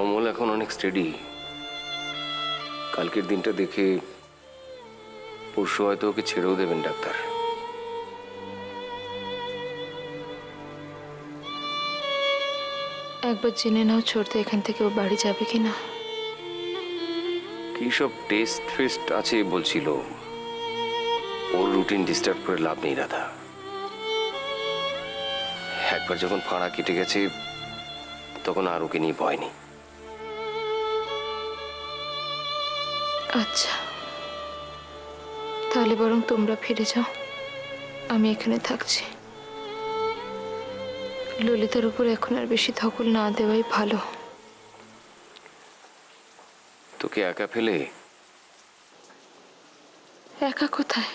কমল এখন অনেক স্টেডি। কালকের দিনটা দেখে পরশু হয়তো ওকে ছেড়েও দেবেন ডাক্তার। একবার জেনে নাও ছোড়তে এখান থেকে ও বাড়ি যাবে কিনা। কি সব টেস্ট ফেস্ট আছে বলছিল, ওর রুটিন ডিস্টার্ব করে লাভ নেই রাধা। একবার যখন ফাঁড়া কেটে গেছে তখন আর ওকে নিয়ে ভয় নেই। আচ্ছা, তাহলে বরং তোমরা ফিরে যাও, আমি এখানে থাকছি। ললিতার উপর এখন আর বেশি ধকল না দেওয়াই ভালো। তোকে একা ফেলে? একা কোথায়,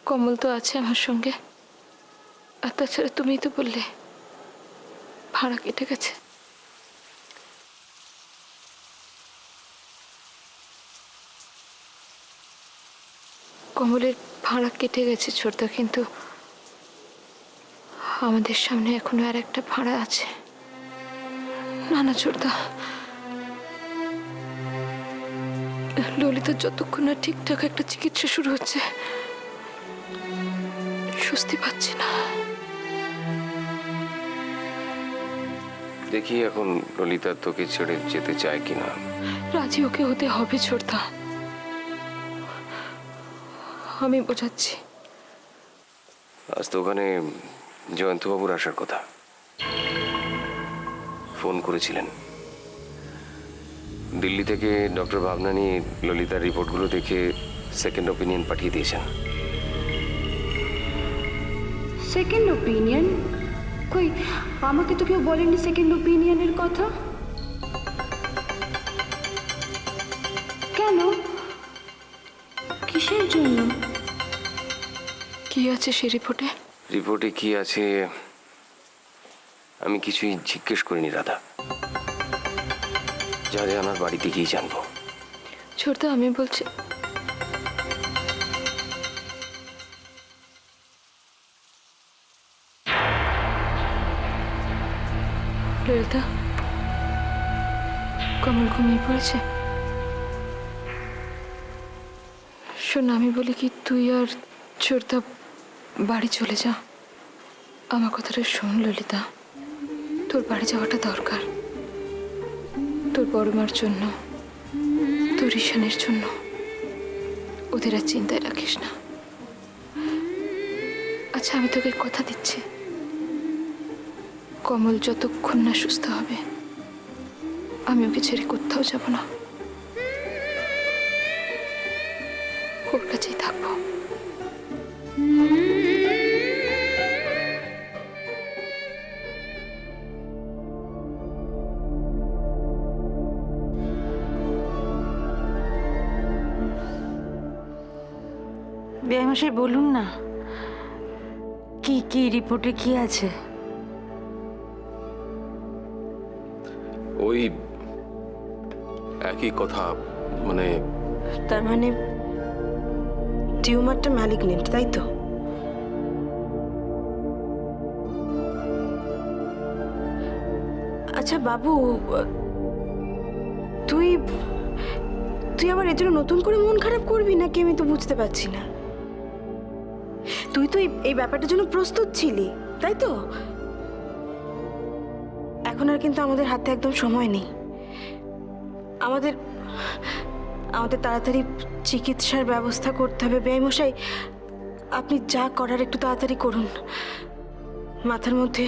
কমল তো আছে আমার সঙ্গে। আর তাছাড়া তুমিই তো বললে ভাড়া কেটে গেছে। কমলের ভাড়া কেটে গেছে ছোটদা, কিন্তু আমাদের সামনে এখনো আর একটা ভাড়া আছে। না না ছোটদা, ললিতার যতক্ষণ না ঠিকঠাক একটা চিকিৎসা শুরু হচ্ছে স্বস্তি পাচ্ছি না। দেখি এখন ললিতা তোকে ছেড়ে যেতে চায় কিনা। রাজি ওকে হতে হবে ছোটদা, আমি বোঝাচ্ছি। আজ তো ওখানে জয়ন্তবাবুর আসার কথা, ফোন করেছিলেন। দিল্লি থেকে ডক্টর ভাবনানি ললিতার রিপোর্টগুলো দেখে সেকেন্ড ওপিনিয়ন পাঠিয়ে দিয়েছেন। Second opinion? কই, আমাকে তো কেউ বলেনি সেকেন্ড ওপিনিয়নের কথা। কেন, কিসের জন্য? কি আছে সে রিপোর্টে? রিপোর্টে কি আছে আমি কিছুই জিজ্ঞেস করিনি রাধা, যা জানার বাড়িতে গিয়ে জানবো। ছোটদা আমি বলছি, ললিতা, কমল ঘুমিয়ে পড়েছে। শোন, আমি বলি কি, তুই আর ছোটদা বাড়ি চলে যা। আমার কথাটা শোন ললিতা, তোর বাড়ি যাওয়াটা দরকার। তোর বড় মার জন্য, তোর ঈশানের জন্য। ওদের আর চিন্তায় রাখিস না। আচ্ছা, আমি তোকে কথা দিচ্ছি, কমল যতক্ষণ না সুস্থ হবে আমি ওকে ছেড়ে কোথাও যাব না, ওর কাছেই থাকবো। বেয়ামশাই বলুন না, কি কি রিপোর্টে কি আছে? ওই একই কথা, মানে তার মানে টিউমারটা ম্যালিগনেন্ট, তাই তো? আচ্ছা বাবু, তুই তুই আবার এর জন্য নতুন করে মন খারাপ করবি নাকি আমি তো বুঝতে পারছি না। তুই তো এই ব্যাপারটার জন্য প্রস্তুত ছিলি, তাই তো? এখন আর কিন্তু আমাদের হাতে একদম সময় নেই। আমাদের তাড়াতাড়ি চিকিৎসার ব্যবস্থা করতে হবে। বেয়াইমশাই, আপনি যা করার একটু তাড়াতাড়ি করুন। মাথার মধ্যে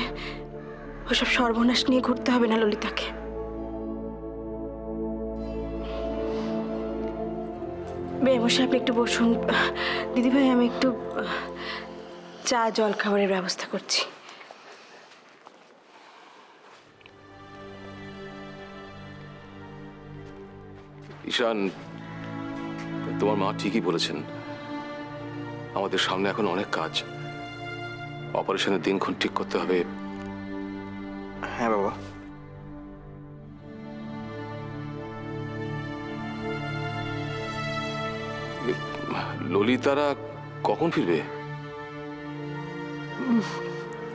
ওসব সর্বনাশ নিয়ে ঘুরতে হবে না ললিতাকে। বেয়াইমশাই, আপনি একটু বসুন। দিদিভাই, আমি একটু চা জল খাবারের ব্যবস্থা করছি। ঈশান, তোমার মা ঠিকই বলেছেন, আমাদের সামনে এখন অনেক কাজ। অপারেশনের দিনক্ষণ ঠিক করতে হবে। হ্যাঁ বাবা। ললিতারা কখন ফিরবে?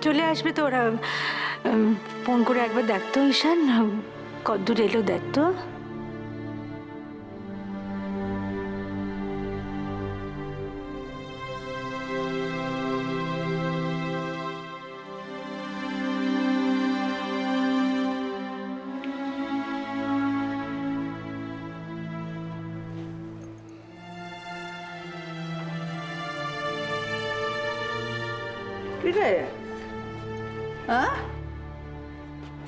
চলে আসবে তো ওরা, ফোন করে একবার দেখতো ঈশান, কদ্দূর এলো দেখতো। কিরে হ্যাঁ,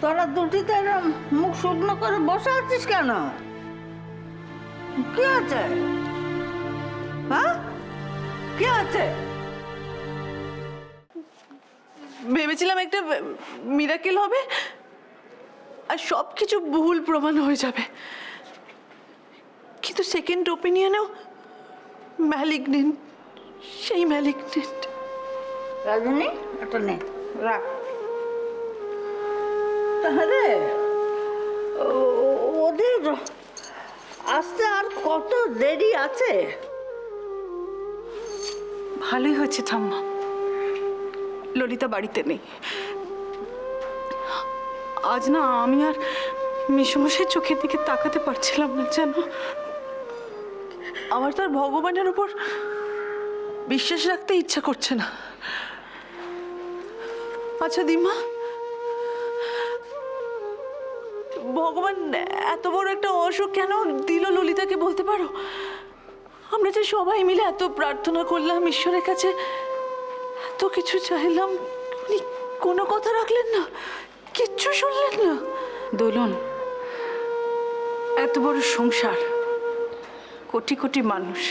তোরা দুটিতে এরম মুখ শুকনো করে বসে আছিস কেন? কি আছে? হ্যাঁ, কি আছে? ভেবেছিলাম একটা মিরাকেল হবে আর সব কিছু ভুল প্রমাণ হয়ে যাবে, কিন্তু সেকেন্ড ওপিনিয়নেও ম্যালিগনেন্ট, সেই ম্যালিগনেন্ট। রাজনী এটা নে, রাখ। তাহলে ওদের আসতে আর কত দেরি আছে? ভালোই হয়েছে ঠাম্মা, ললিতা বাড়িতে নেই। আজ না আমি আর মেসমশাই চোখের দিকে তাকাতে পারছিলাম না, যেন আমার তো আর ভগবানের উপর বিশ্বাস রাখতে ইচ্ছা করছে না। আচ্ছা দিমা, ভগবান এত বড় একটা অসুখ কেন দিল ললিতাকে বলতে পারো? আমরা যে সবাই মিলে এত প্রার্থনা করলাম ঈশ্বরের কাছে, এত কিছু চাইলাম, উনি কোনো কথা রাখলেন না, কিচ্ছু শুনলেন না। দোলন, এত বড় সংসার, কোটি কোটি মানুষ,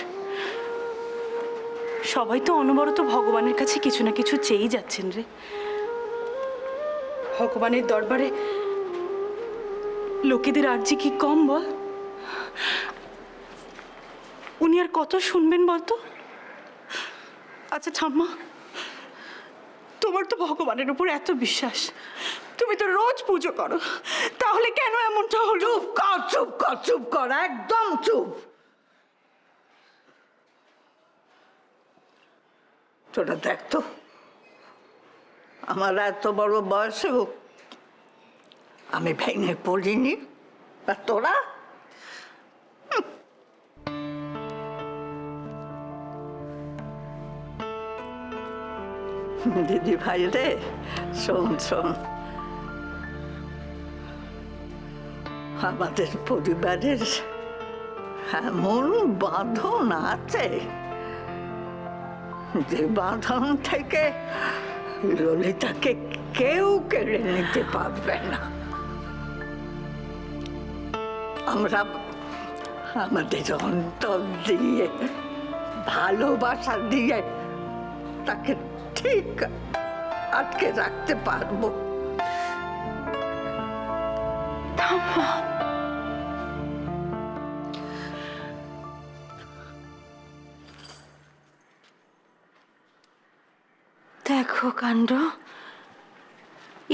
সবাই তো অনবরত ভগবানের কাছে কিছু না কিছু চেয়েই যাচ্ছেন রে। ভগবানের দরবারে লোকেদের আর্জি কি কম বল? উনি আর কত শুনবেন বলতো? আচ্ছা ঠাম্মা, তোমার তো ভগবানের উপর এত বিশ্বাস, তুমি তো রোজ পুজো করো, তাহলে কেন এমনটা হলো? চুপ কর, চুপ কর, চুপ কর, একদম চুপ। তোরা দেখতো আমার এত বড় বয়সেও আমি ভেঙে পড়িনি, আর তোরা দিদি ভাই রে, শোন শোন, আমাদের পরিবারের এমন বাঁধন আছে যে বাঁধন থেকে ললিতাকে কেউ কেড়ে নিতে পারবে না। আমরা আমাদের অন্তর দিয়ে, ভালোবাসা দিয়ে তাকে ঠিক আটকে রাখতে পারবো। দেখো কাণ্ড,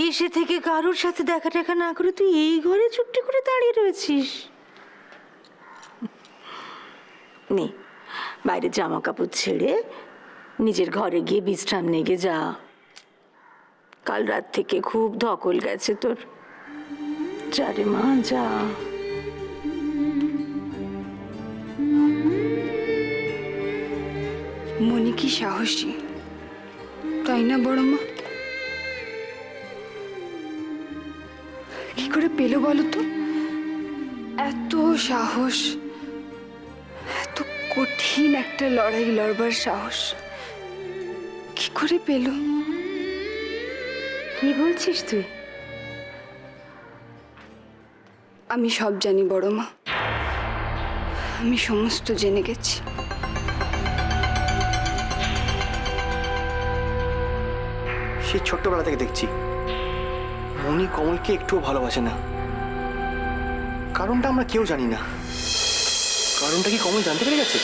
এসে থেকে কারোর সাথে দেখা টেকা না করে তুই এই ঘরে চুপটি করে দাঁড়িয়ে রয়েছিস। নে, বাইরে জামা কাপড় ছেড়ে নিজের ঘরে গিয়ে বিশ্রাম নেগে যা। কাল রাত থেকে খুব ধকল গেছে তোর। যা রে মা, যা। মনে কি সাহসী, তাই না বড় মা? কি করে পেলো বলো তো এত সাহস, এত কঠিন একটা লড়াই লড়বার সাহস? কি করে পেলো? কি বলছিস তুই? আমি সব জানি বড় মা, আমি সমস্ত জেনে গেছি। সেই ছোট্টবেলা থেকে দেখছি মনি কমলকে একটুও ভালোবাসে না। কারণটা আমরা কেউ জানি না। কারণটা কি কমল জানতে পেরে গেছে?